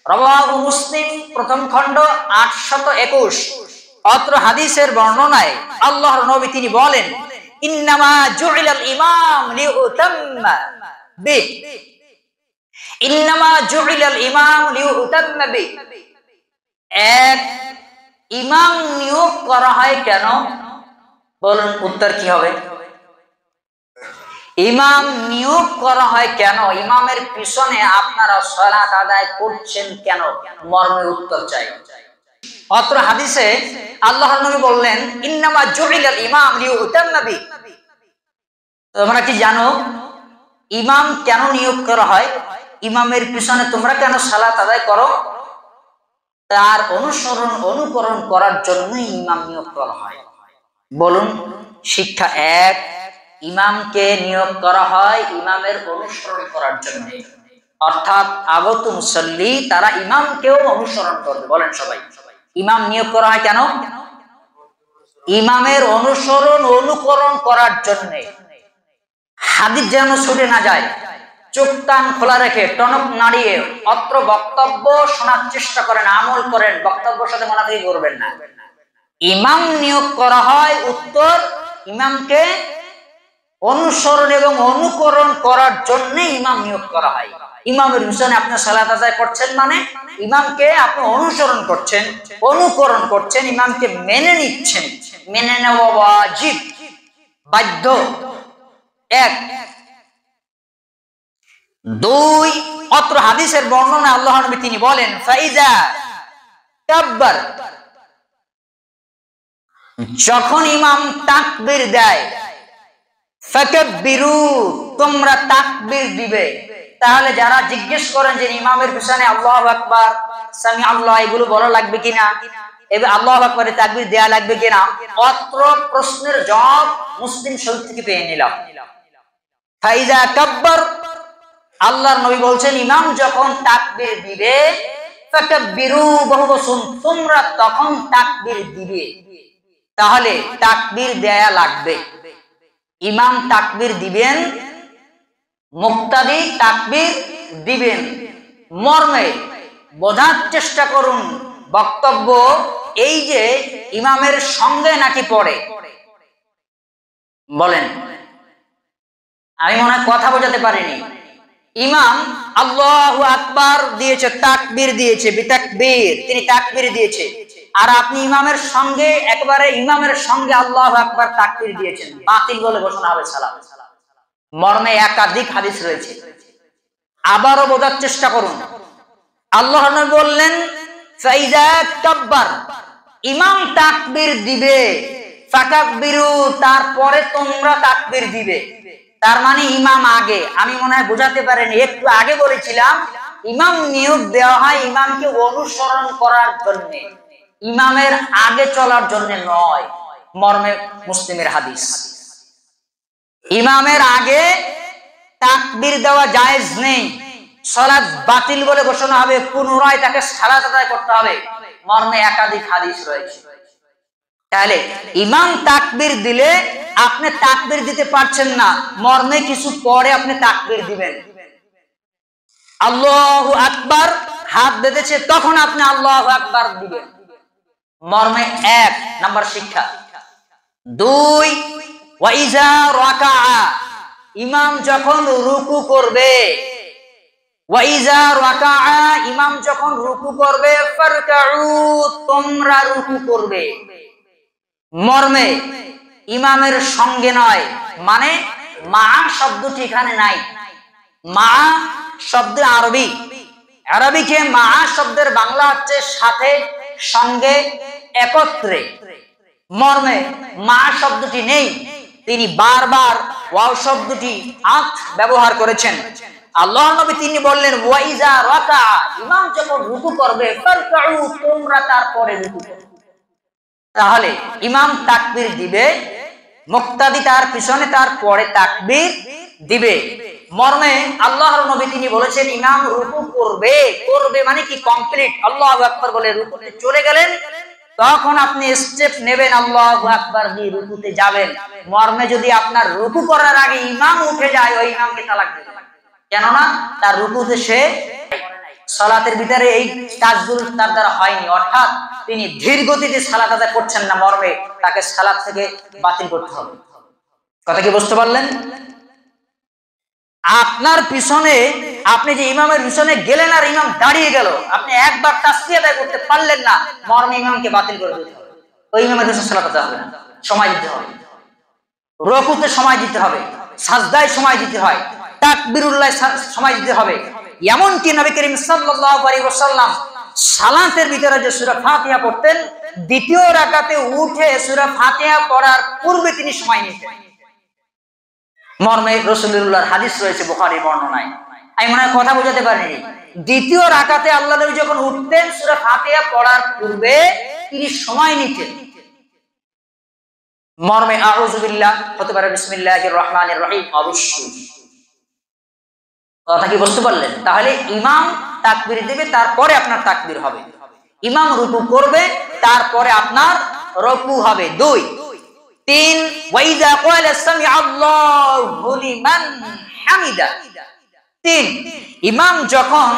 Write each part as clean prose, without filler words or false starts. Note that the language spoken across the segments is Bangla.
রাওয়াহু মুসলিম প্রথম খণ্ড 821। অত্র হাদিসের বর্ণনায় আল্লাহর নবী তিনি বলেন, ইন্নামা জুইলাল ইমাম লিউতাম্মা বিহি, ইন্নামা জুইলাল ইমাম লিউতাম্মা বিহি। এক ইমাম নিয়োগ করা হয় কেন? বলুন উত্তর কি হবে? ইমাম নিয়োগ করা হয় কেন? ইমামের পিছনে আপনারা সালাত আদায় করছেন কেন? মর্মে উত্তর চাই। অত্র হাদিসে আল্লাহর নবী বললেন, ইন্নামা জুইলাল ইমাম লিউতাম্মা বিহি। তোমরা কি জানো ইমাম কেন নিয়োগ করা হয়? ইমামের পিছনে তোমরা কেন সালাত আদায় করো? তার অনুসরণ অনুকরণ করার জন্য ইমাম নিয়োগ করা হয়। বলুন শিক্ষা এক, ইমামকে নিয়োগ করা হয় ইমামের অনুসরণ করার জন্য, অর্থাৎ আগত মুসল্লি তারা ইমামকেও অনুসরণ করবে। বলেন সবাই, ইমাম নিয়োগ করা হয় কেন? ইমামের অনুসরণ অনুকরণ করার জন্য। হাদিস যেন ছুটে না যায়, চোখ কান খোলা রেখে টনক নাড়িয়ে অত্র বক্তব্য শোনার চেষ্টা করেন, আমল করেন, বক্তব্যের সাথে মুনাফিকি করবেন না। ইমাম নিয়োগ করা হয় উত্তর ইমামকে অনুসরণ এবং অনুকরণ করার জন্য ইমাম নিয়োগ করা হয়। ইমামের পিছনে আপনি সালাত আদায় করছেন মানে ইমামকে আপনি অনুসরণ করছেন, অনুকরণ করছেন, ইমামকে মেনে নিচ্ছেন। মেনে নেওয়া ওয়াজিব, বাধ্য। এক। দুই, অত্র হাদিসের বর্ণনা আল্লাহর নবী তিনি বলেন, ফাইজা কাব্বার, যখন ইমাম তাকবীর দেয়, ফাকাব্বিরু, তোমরা তাকবীর দিবে। তাহলে যারা জিজ্ঞেস করেন যে ইমামের পিছনে আল্লাহু আকবার, সামি আল্লাহ এগুলো বলা লাগবে কিনা, এবং আল্লাহু আকবারে তাকবীর দেয়া লাগবে কিনা, অত্র প্রশ্নের জবাব মুসলিম শরীফ থেকে পেয়ে নিলাম। ফাইজা কাব্বার, আল্লাহর নবী বলছেন ইমাম যখন তাকবীর দিবে, ফাকাব্বিরু বহু বচন, তোমরা তখন তাকবীর দিবে। তাহলে তাকবীর দেয়া লাগবে। ইমাম তাকবীর দিবেন, মুক্তাদি তাকবীর দিবেন। মর্মে বোঝার চেষ্টা করুন বক্তব্য এই যে ইমামের সঙ্গে নাকি পড়ে। বলেন, আমি মনে হয় কথা বোঝাতে পারিনি। ইমাম আল্লাহু আকবার দিয়েছে, তাকবীর দিয়েছে, বিতাকবীর, তিনি তাকবীর দিয়েছে, আর আপনি ইমামের সঙ্গে একবারে ইমামের সঙ্গে আল্লাহু আকবার তাকবীর দিয়েছেন, বাতিল বলে ঘোষণা হবে সালাত। মর্মে একাধিক হাদিস রয়েছে। আবারও বোঝার চেষ্টা করুন। আল্লাহর নবী বললেন ফাইজা কাব্বার, ইমাম তাকবীর দিবে, ফাকাব্বিরু, তারপরে তোমরা তাকবীর দিবে। তার মানে ইমাম আগে। আমি মনে হয় বোঝাতে পারিনি, একটু আগে বলেছিলাম ইমাম নিয়োগ দেওয়া হয় ইমামকে অনুসরণ করার জন্য, ইমামের আগে চলার জন্য নয়। মর্মে মুসলিমের হাদিস। ইমামের আগে তাকবীর দেওয়া জায়েজ নেই, সালাত বাতিল বলে ঘোষণা হবে, পুনরায় তাকে সালাত আদায় করতে হবে। মর্মে একাধিক হাদিস রয়েছে। তাহলে ইমাম তাকবীর দিলে আপনি তাকবীর দিতে পারছেন না, মর্মে কিছু পরে আপনি তাকবীর দিবেন। আল্লাহু আকবার হাত বেঁধেছে, তখন আপনি আল্লাহু আকবার দিবেন। মর্মে এক নাম্বার শিক্ষা। দুই, ওয়াইজা রাকা, ইমাম যখন রুকু করবে, ওয়াইজা রাকা, ইমাম যখন রুকু করবে, ফারকাউ, তোমরা রুকু করবে। মর্মে ইমামের সঙ্গে নয়, মানে মা শব্দটি এখানে নাই। মা শব্দ আরবি, আরবিকে মা শব্দের বাংলা হচ্ছে সাথে, সঙ্গে, একত্রে। মর্মে মা শব্দটি নেই, তিনি বারবার ওয়াও শব্দটি আত ব্যবহার করেছেন। আল্লাহর নবী তিনি বললেন ওয়াইজা রাকা, ইমাম যখন রুকু করবে, ফারকাউ, তোমরা তারপরে রুকু করবে। তাহলে ইমাম তাকবীর দিবে, মুক্তাদি তার পিছনে তারপরে তাকবীর দিবে। মর্মে আল্লাহর নবী তিনি বলেছেন ইমাম রুকু করবে, করবে মানে কি কমপ্লিট, আল্লাহু আকবার বলে রুকুতে চলে গেলেন, তখন আপনি স্টেপ নেবেন, আল্লাহু আকবার দিয়ে রুকুতে যাবেন। মর্মে যদি আপনার রুকু করার আগে ইমাম উঠে যায়, ওই ইমামকে তালাক দেবেন, কেননা তার রুকুতে সে সালাতের ভিতরে এই কাজগুলো তার দ্বারা হয়নি, অর্থাৎ তিনি ধীর গতিতে সালাত আদায় করছেন না মর্মে তাকে সালাত থেকে বাতিল করতে হবে। কথা কি বুঝতে পারলেন? আপনার পিছনে, আপনি যে ইমামের পিছনে গেলেন আর ইমাম দাঁড়িয়ে গেল, আপনি একবার তাসবিহ আদায় করতে পারলেন না, মর্মে ইমামকে বাতিল করে দিতে হবে। ওই ইমামের পিছনে সালাত আদায় হবে না, সময় দিতে হবে, রুকুতে সময় দিতে হবে, সাজদায় সময় দিতে হয়, তাকবীরুল্লাহ সময় দিতে হবে। এমনকি নবী করিম সাল্লাল্লাহু আলাইহি ওয়াসাল্লাম সালাতের ভিতরে যে সূরা ফাতিহা পড়তেন, দ্বিতীয় রাকাতে উঠে সূরা ফাতিহা পড়ার পূর্বে তিনি সময় নিতেন। মর্মে রাসূলুল্লাহর হাদিস রয়েছে বুখারী বর্ণনায়। আমি মনে হয় কথা বোঝাতে পারিনি। দ্বিতীয় রাকাতে আল্লাহ নবী যখন উঠতেন সূরা ফাতিহা পড়ার পূর্বে তিনি সময় নিতেন। মর্মে আউযু বিল্লাহ হতে পারে বিসমিল্লাহির রহমানির রহিম অবশ্যই। কথা কি বুঝতে পারলেন? তাহলে ইমাম তাকবীর দেবে, তারপরে আপনার তাকবীর হবে। ইমাম রুকু করবে, তারপরে আপনার রুকু হবে। 2 3 ওয়াইদা ক্বালা সামিআল্লাহু লিমান হামিদা। 3 ইমাম যখন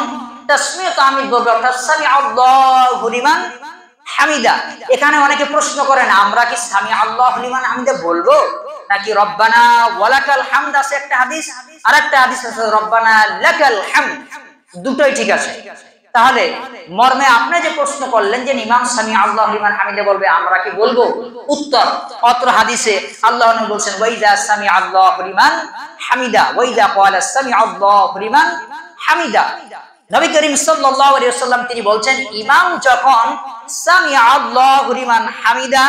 তাসমিয়া তামিল বলবে অর্থাৎ সামিআল্লাহু লিমান হামিদা। এখানে অনেকে প্রশ্ন করেন, আমরা কি সামিআল্লাহু লিমান হামিদা বলবো নাকি রব্বানা ওয়ালাকাল হামদ? আছে একটা হাদিস, আর একটা হাদিস আছে রব্বানা লাকাল হামদ, দুটোই ঠিক আছে। তাহলে মর্মে আপনি যে প্রশ্ন করলেন যে ইমাম সামিআল্লাহু লিমান হামিদা বলবে, আমরা কি বলবো? উত্তর, অত্র হাদিসে আল্লাহ নবী বলেন ওয়াইদা সামিআল্লাহু লিমান হামিদা ওয়াইদা ক্বালা সামিআল্লাহু লিমান হামিদা। নবী করিম সাল্লাল্লাহু আলাইহি ওয়াসাল্লাম তিনি বলছেন, ইমাম যখন সামিআল্লাহু লিমান হামিদা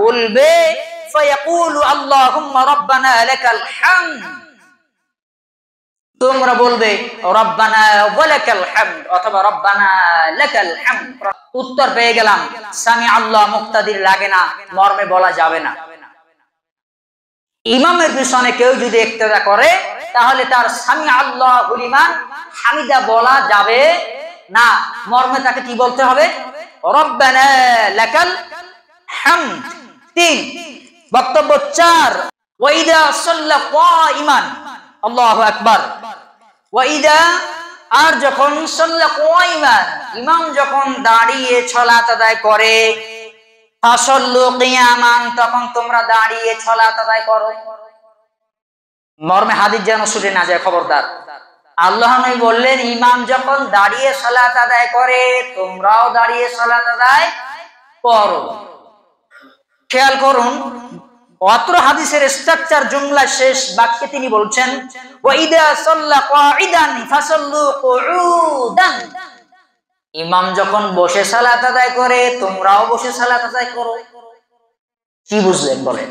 বলবে ফায়াকুলু আল্লাহুম্মা রাব্বানা লাকাল হামদ, তোমরা বলবে রব্বানা ওয়ালাকাল হামদ অথবা রব্বানা লাকাল হামদ। উত্তর পেয়ে গেলাম, সামিআল্লাহ মুক্তাদির লাগে না, মর্মে বলা যাবে না। ইমামের পিছনে কেউ যদি ইক্তেদা করে তাহলে তার সামিআল্লাহু লিমান হামিদা বলা যাবে না, মর্মে তাকে কি বলতে হবে? রব্বানা লাকাল হামদ। 3 বক্তব্য 4 ওয়াইদা সাল্লা কাইমান, আল্লাহু আকবার। ওয়াইদা আর যখন সাল্লা কাইমান, ইমাম যখন দাঁড়িয়ে সালাত আদায় করে, ফাসাল্লু কিয়ামান, তখন তোমরা দাঁড়িয়ে সালাত আদায় করো। মর্মে হাদিস যেন ছুটে না যায়, খবরদার। আল্লাহ নবী বললেন, ইমাম যখন দাঁড়িয়ে সালাত আদায় করে তোমরাও দাঁড়িয়ে সালাত আদায় করো। খেয়াল করুন, অত্র হাদিসের স্ট্রাকচার জুমলা শেষ বাক্যে তিনি বলছেন ওয়াইদা সাল্লা কাঈদান ফাসাল্লু কুউদান, ইমাম যখন বসে সালাত আদায় করে তোমরাও বসে সালাত আদায় করো। কি বুঝলেন বলেন?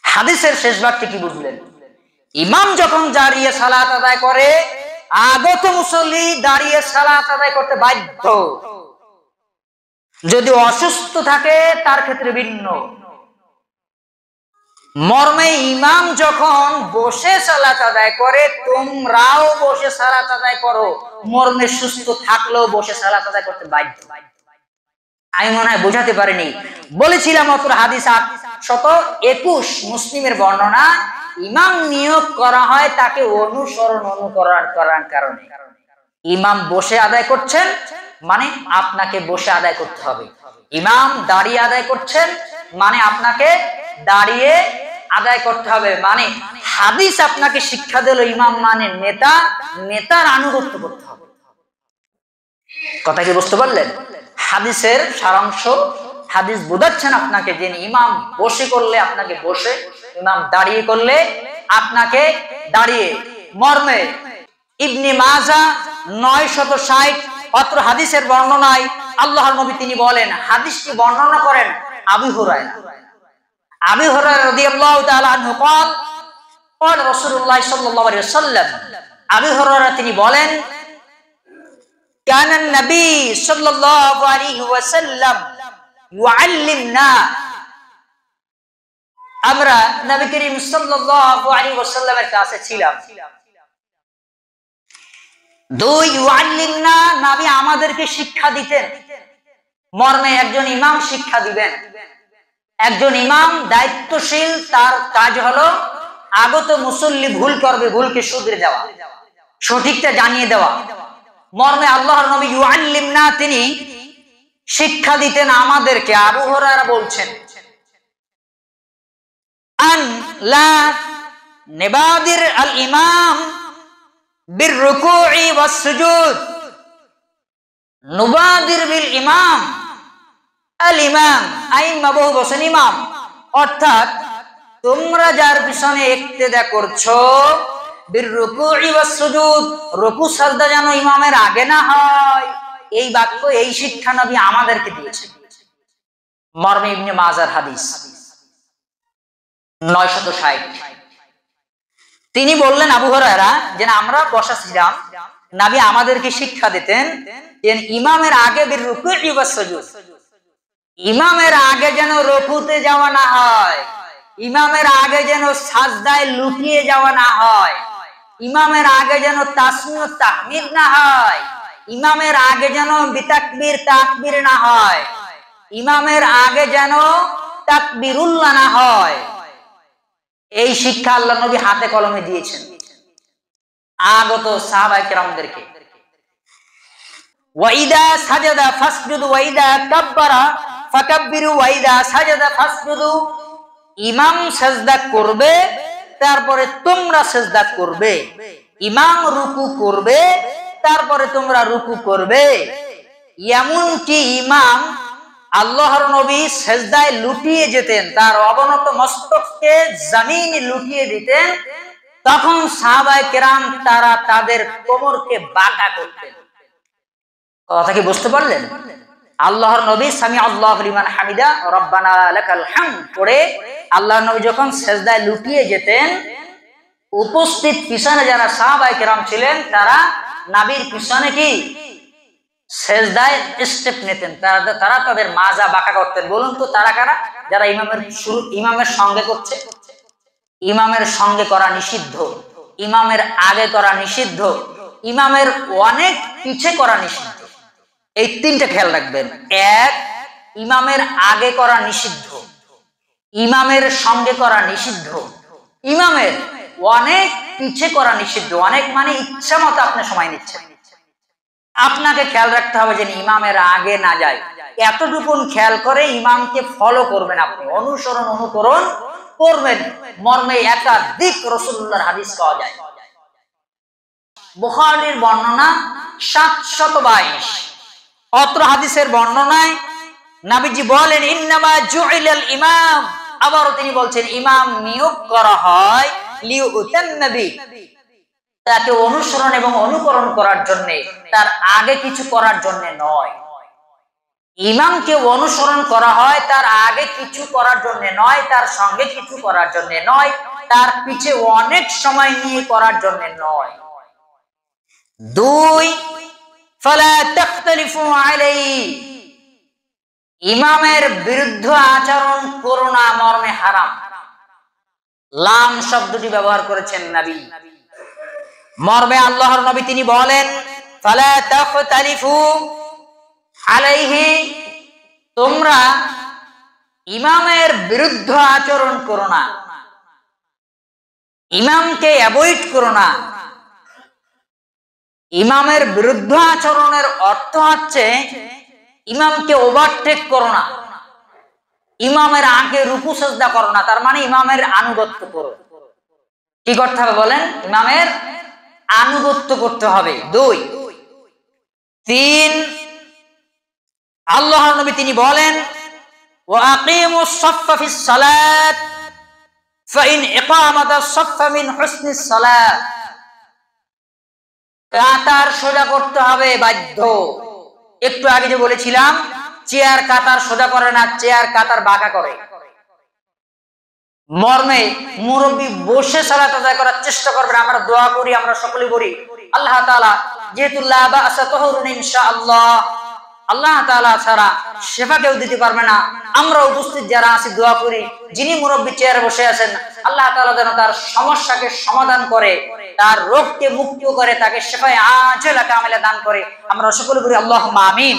হাদিসের শেষ বাক্যে কি বুঝলেন? ইমাম যখন দাঁড়িয়ে সালাত আদায় করে, আগত মুসল্লি দাঁড়িয়ে সালাত আদায় করতে বাধ্য। যদি অসুস্থ থাকে তার ক্ষেত্রে ভিন্ন। মর্মে ইমাম যখন বসে সালাত আদায় করে তোমরাও বসে সালাত আদায় করো, মর্মে সুস্থ থাকলেও বসে সালাত আদায় করতে বাধ্য। আমি মনে হয় বোঝাতে পারিনি। বলেছিলাম অত্র হাদিস 821 মুসলিমের বর্ণনা, ইমাম নিয়োগ করা হয় তাকে অনুকরণ করার কারণে। ইমাম বসে আদায় করছেন মানে আপনাকে বসে আদায় করতে হবে। ইমাম দাঁড়িয়ে আদায় করছেন মানে আপনাকে দাঁড়িয়ে আদায় করতে হবে। মানে হাদিস আপনাকে শিক্ষা দিল ইমাম মানে নেতা, নেতার আনুগত্য করতে হবে। কথা কি বুঝতে পারলেন? হাদিসের সারাংশ, হাদিস বোঝাচ্ছেন আপনাকে যে ইমাম বসে করলে আপনাকে বসে, ইমাম দাঁড়িয়ে করলে আপনাকে দাঁড়িয়ে। মর্মে ইবনে মাজাহ 960 অত্র হাদিসের বর্ণনায় আল্লাহর নবী তিনি বলেন, হাদিসটি বর্ণনা করেন আবু হুরায়রা। আবু হুরায়রা রাদিয়াল্লাহু তাআলা আনহু قال قال رسول الله صلى الله عليه وسلم, আবু হুরায়রা তিনি বলেন, كان النبي صلى الله عليه وسلم يعلمنا, আমরা নবী করিম সাল্লাল্লাহু আলাইহি ওয়াসাল্লামের কাছে ছিলাম। 2 ইউআল্লিমনা, নবী আমাদেরকে শিক্ষা দিতেন। মর্মে একজন ইমাম শিক্ষা দিবেন। একজন ইমাম দায়িত্বশীল, তার কাজ হলো আগত মুসল্লি ভুল করবে, ভুলকে শুধরে দেওয়া, সঠিকটা জানিয়ে দেওয়া। মর্মে আল্লাহর নবী ইউআল্লিমনা, তিনি শিক্ষা দিতেন আমাদেরকে। আবু হুরায়রা বলছেন, আন লা নিবাদির আল ইমাম বির রুকুই ওয়াস সুজুদ, নুবাদির বিল ইমাম, আল ইমাম আইম্মা বহু বচন ইমাম, অর্থাৎ তোমরা যার পিছনে ইক্তেদা করছো, বির রুকুই ওয়াস সুজুদ, রুকু সাজদা যেন ইমামের আগে না হয়। এই বাক্য, এই শিক্ষা নবী আমাদেরকে দিয়েছেন। মর্মে ইবনে মাজার হাদিস 960। তিনি বললেন আবু হুরায়রা, যে আমরা বসা ছিলাম, নবী আমাদেরকে শিক্ষা দিতেন যে ইমামের আগে বির রুকুই ওয়াস সুজুদ, ইমামের আগে যেন রুকুতে যাওয়া না হয়, ইমামের আগে যেন সাজদায় লুটিয়ে যাওয়া না হয়, ইমামের আগে যেন তাসমিহ তাহমিদ না হয়, ইমামের আগে যেন বিতাকবীর তাকবীর না হয়, ইমামের আগে যেন তাকবীরুল্লাহ না হয়। এই শিক্ষা আল্লাহ নবী হাতে কলমে দিয়েছেন আগত সাহাবায়ে কেরামদেরকে। ওয়াইদা সাজাদা ফাসজুদু ওয়াইদা কাব্বারা ফাকাব্বিরু ওয়াইদা সাজাদা ফাসজুদু, ইমাম সিজদা করবে তারপরে তোমরা সিজদা করবে, ইমাম রুকু করবে তারপরে তোমরা রুকু করবে। এমনকি ইমাম আল্লাহর নবী সিজদায় লুটিয়ে যেতেন, তার অবনত মস্তককে জমিনে লুটিয়ে দিতেন, তখন সাহাবায়ে কেরাম তারা তাদের কোমরকে বাঁকা করতেন। কথা কি বুঝতে পারলেন? আল্লাহর নবী সামি আল্লাহু লিমান হামিদা রব্বানা লাকাল হামদ পড়ে আল্লাহর নবী যখন সিজদায় লুটিয়ে যেতেন, উপস্থিত পিছনে যারা সাহাবায়ে কেরাম ছিলেন তারা নবীর পিছনে কি সিজদায় স্টেপ নিতেন, তারা তাদের মাজা বাঁকা করতেন। বলুন তো তারা কারা? যারা ইমামের সঙ্গে করছে। ইমামের সঙ্গে করা নিষিদ্ধ, ইমামের আগে করা নিষিদ্ধ, ইমামের অনেক পিছে করা নিষিদ্ধ। এই তিনটা খেয়াল রাখবেন। এক, ইমামের আগে করা নিষিদ্ধ, ইমামের সঙ্গে করা নিষিদ্ধ, ইমামের অনেক পিছে করা নিষিদ্ধ। অনেক মানে ইচ্ছা মতো আপনি সময় নিচ্ছেন। আপনাকে খেয়াল রাখতে হবে যে ইমামের আগে না যায়, এতটুকুন খেয়াল করে ইমামকে ফলো করবেন, আপনি অনুকরণ করবেন। মর্মে একাধিক রাসূলুল্লাহর হাদিস পাওয়া যায়। বুখারীর বর্ণনা 722। অত্র হাদিসের বর্ণনায় নবীজি বলেন ইন্নামা জুইলাল ইমাম, আবারও তিনি বলছেন ইমাম নিয়োগ করা হয় লিউতান্নবি, তাকে অনুসরণ এবং অনুকরণ করার জন্য, তার আগে কিছু করার জন্য নয়। ইমামকে অনুসরণ করা হয় তার আগে কিছু করার জন্য নয়, তার সঙ্গে কিছু করার জন্য নয়, তার পিছে অনেক সময় নিয়ে করার জন্য নয়। দুই, ফালা তাখতালিফু আলাইহি, ইমামের বিরুদ্ধে আচরণ করো না, মর্মে হারাম। লাম শব্দটি ব্যবহার করেছেন নবী। মর্মে আল্লাহর নবী তিনি বলেন ফালা তাখতালিফু আলাইহি, তোমরা ইমামের বিরুদ্ধে আচরণ করো না, ইমামকে অ্যাভয়েড করো না। ইমামের বিরুদ্ধে আচরণের অর্থ হচ্ছে ইমামকে ওভারটেক করো না, ইমামের আগে রুকু সিজদা করো না, তার মানে ইমামের আনুগত্য করো। কি করতে হবে বলেন? ইমামের আনুগত্য করতে হবে। দুই, তিন, আল্লাহর নবী তিনি বলেন ওয়া আকিমুস সাফফা ফিস সালাত ফাইন ইকামাতাস সাফফা মিন হুসনিস সালাত, কাতার সোজা করতে হবে বাধ্য। একটু আগে যে বলেছিলাম চেয়ার কাতার সোজা করে না, চেয়ার কাতার বাঁকা করে। মর্মে মুরব্বী বসে সালাত আদায় করার চেষ্টা করবেন। আমরা দোয়া করি, আমরা সকলে বলি আল্লাহ তাআলা যেহেতু লা বা'সা তাহুরুন ইনশাআল্লাহ, আল্লাহ তাআলা ছাড়া শেফা কেউ দিতে পারবে না। আমরা উপস্থিত যারা আছি দোয়া করি, যিনি মুরব্বী চেয়ারে বসে আছেন আল্লাহ তাআলা যেন তার সমস্যাকে সমাধান করে, তার রোগকে মুক্ত করে, তাকে শেফায়ে আজলা কামিলা দান করে। আমরা সকলে বলি আল্লাহুম্মা আমিন।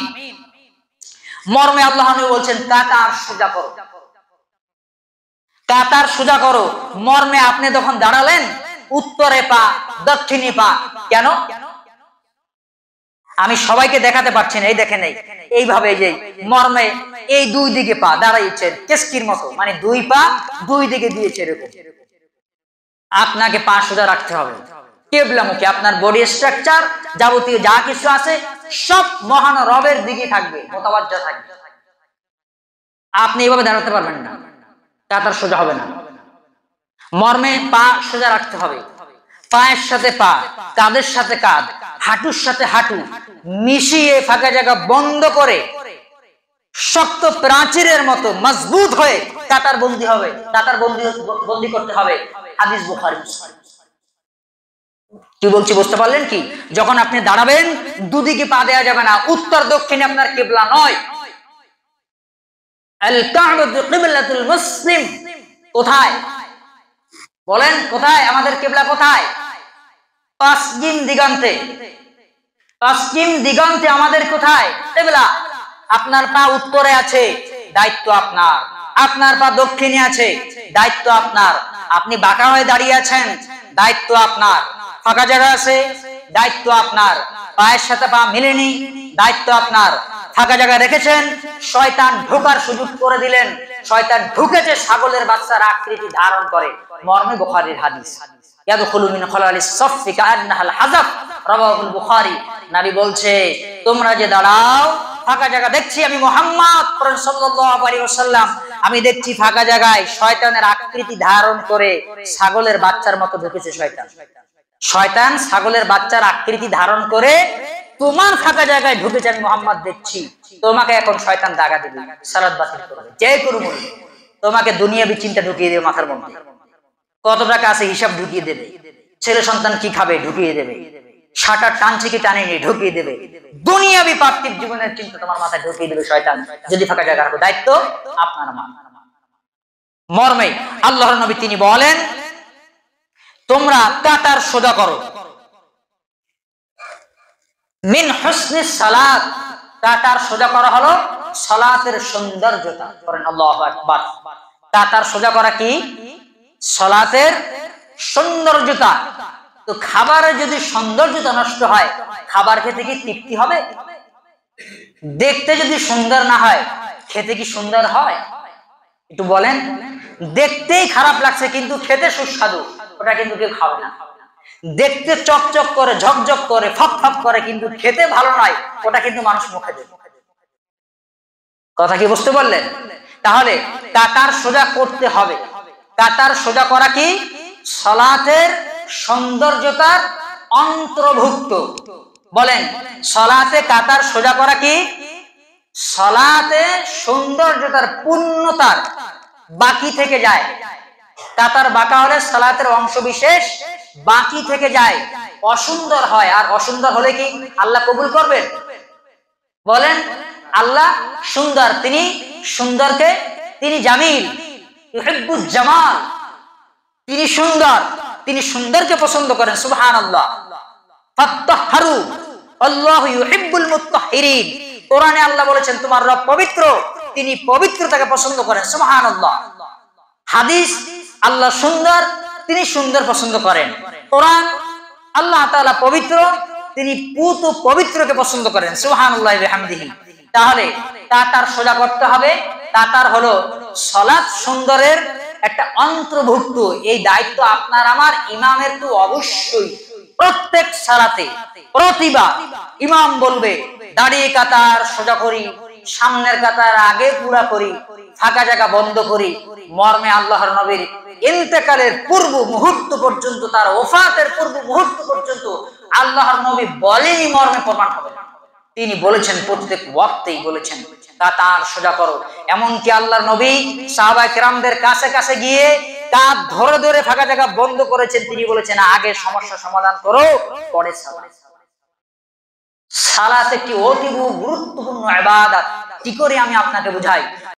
মর্মে আল্লাহ নবী বলছেন কাতার সোজা করো, কাতার সোজা করো। মর্মে আপনি যখন দাঁড়ালেন উত্তরে পা দক্ষিণে পা, কেন? আমি সবাইকে দেখাতে পারছি না, এই দেখেন এইভাবে যে মর্মে এই দুই দিকে পা দাঁড়াইছেন কেসকির মতো, মানে দুই পা দুই দিকে দিয়েছে এরকম। আপনাকে পা সোজা রাখতে হবে, কেবলামুখী। আপনার বডি স্ট্রাকচার যাবতীয় যা কিছু আছে সব মহান রবের দিকে থাকবে, মোতাবাজ্জা থাকবে। আপনি এইভাবে দাঁড়াতে পারবেন না, কাতার সোজা হবে না। মর্মে পা সোজা রাখতে হবে, পায়ের সাথে পা, কাঁধের সাথে কাঁধ, হাঁটুর সাথে হাঁটু মিশিয়ে ফাঁকা জায়গা বন্ধ করে শক্ত প্রাচীরের মতো মজবুত হয়ে কাতার বন্দী হবে, কাতার বন্দী করতে হবে। হাদিস বুখারী। কি বলছি বুঝতে পারলেন কি? যখন আপনি দাঁড়াবেন দুদিকে পা দেওয়া যাবে না, উত্তর দক্ষিণে আপনার কিবলা নয়। আল কাবাতু কিবলাতুল মুসলিম। কোথায় বলেন, কোথায় আমাদের কিবলা? কোথায়? পশ্চিম দিগন্তে। পশ্চিম দিগন্তে আমাদের কোথায় কিবলা? আপনার পা উত্তরে আছে, দায়িত্ব আপনার। আপনার পা দক্ষিণে আছে, দায়িত্ব আপনার। আপনি বাঁকা হয়ে দাঁড়িয়ে আছেন, দায়িত্ব আপনার। ফাঁকা জায়গা আছে, দায়িত্ব আপনার। পায়ের সাথে পা মিলেনি, দায়িত্ব আপনার। ফাঁকা জায়গা রেখেছেন, শয়তান ঢোকার সুযোগ করে দিলেন। শয়তান ঢুকেছে ছাগলের বাচ্চার আকৃতি ধারণ করে। মর্মে বুখারীর হাদিস। ইয়াদখুলু মিন খালালিস সাফফি কাআন্নাহাল হাযাব, রাওয়াহুল বুখারী। নবী বলছে, তোমরা যে দাঁড়াও ফাঁকা জায়গা, দেখছি আমি মুহাম্মদ সাল্লাল্লাহু আলাইহি ওয়াসাল্লাম, আমি দেখছি ফাঁকা জায়গায় শয়তানের আকৃতি ধারণ করে ছাগলের বাচ্চার মতো ঢুকেছে শয়তান। শয়তান ছাগলের বাচ্চার আকৃতি ধারণ করে তোমার ফাঁকা জায়গায় ঢুকেছে, আমি মুহাম্মদ দেখছি। তোমাকে এখন শয়তান দাগা দিবে, সালাত বাতিল করবে, যে কোনো মূল্যে তোমাকে দুনিয়াবি চিন্তা ঢুকিয়ে দেবে মাথার মধ্যে। কত টাকা আছে হিসাব ঢুকিয়ে দেবে, ছেলে সন্তান কি খাবে ঢুকিয়ে দেবে, শাটার টানছে কি টানেনি ঢুকিয়ে দেবে, দুনিয়াবি পার্থিব জীবনের চিন্তা তোমার মাথায় ঢুকিয়ে দেবে শয়তান, যদি ফাঁকা জায়গা রাখো। দায়িত্ব আপনার আমার। মর্মে আল্লাহর নবী তিনি বলেন, তোমরা কাতার সোজা করো। মিন হুসনিস সালাত, কাতার সোজা করা হলো সালাতের সৌন্দর্যতা। করেন আল্লাহু আকবার। কাতার সোজা করা কি? সালাতের সৌন্দর্যতা। তো খাবারের যদি সৌন্দর্যতা নষ্ট হয়, খাবার খেতে কি তৃপ্তি হবে? দেখতে যদি সুন্দর না হয়, খেতে কি সুন্দর হয়? একটু বলেন। দেখতেই খারাপ লাগছে কিন্তু খেতে সুস্বাদু, ওটা কিন্তু কেউ খাবে না। দেখতে চকচক করে, ঝকঝক করে, ফক ফক করে, কিন্তু খেতে ভালো নয়, ওটা কিন্তু মানুষ মুখে দেবে। কথা কি বুঝতে পারলেন? তাহলে কাতার সোজা করতে হবে। কাতার সোজা করা কি? সালাতের সৌন্দর্যতার অন্তর্ভুক্ত। বলেন, সালাতে কাতার সোজা করা কি? সালাতে সৌন্দর্যতার, পূর্ণতার বাকি থেকে যায়। কাতার বাঁকা হলে সালাতের অংশ বিশেষ বাকি থেকে যায়, অসুন্দর হয়। আর অসুন্দর হলে কি আল্লাহ কবুল করবেন? বলেন, আল্লাহ সুন্দর, তিনি সুন্দরকে, তিনি জামিল, ইউহিব্বুজ জামাল, তিনি সুন্দর, তিনি সুন্দরকে পছন্দ করেন। সুবহানাল্লাহ। ফাত্তাহহারু, আল্লাহু ইউহিব্বুল মুত্তাহহিরিন। কোরআনে আল্লাহ বলেছেন তোমার রব পবিত্র, তিনি পবিত্রতাকে পছন্দ করেন। সুবহানাল্লাহ। হাদিস, আল্লাহ সুন্দর, তিনি সুন্দর পছন্দ করেন। কোরআন, আল্লাহ তাআলা পবিত্র, তিনি পুত পবিত্রকে পছন্দ করেন। সুবহানাল্লাহি ওয়া বিহামদিহি। তাহলে কাতার সোজা করতে হবে। কাতার হলো সালাত সুন্দরের একটা অন্তর্ভুক্ত। এই দায়িত্ব আপনার আমার, ইমামের তো অবশ্যই। প্রত্যেক সালাতে প্রতিবার ইমাম বলবে, দাঁড়িয়ে কাতার সোজা করি, সামনের কাতার আগে পুরা করি, ফাঁকা জায়গা বন্ধ করি। মর্মে আল্লাহর নবীর ইন্তেকালের পূর্ব মুহূর্ত পর্যন্ত, তার ওফাতের পূর্ব মুহূর্ত পর্যন্ত আল্লাহর নবী বলেনি মর্মে প্রমাণ হবে। তিনি বলেছেন, প্রত্যেক ওয়াক্তেই বলেছেন কাতার সোজা করো। এমনকি আল্লাহর নবী সাহাবায়ে কেরামদের কাছে কাছে গিয়ে কাঁধ ধরে ধরে ফাঁকা জায়গা বন্ধ করেছেন। তিনি বলেছেন, আগে সমস্যা সমাধান করো, পরে সালাত। সালাত একটি অতি গুরুত্বপূর্ণ ইবাদত। কি করে আমি আপনাকে বুঝাই।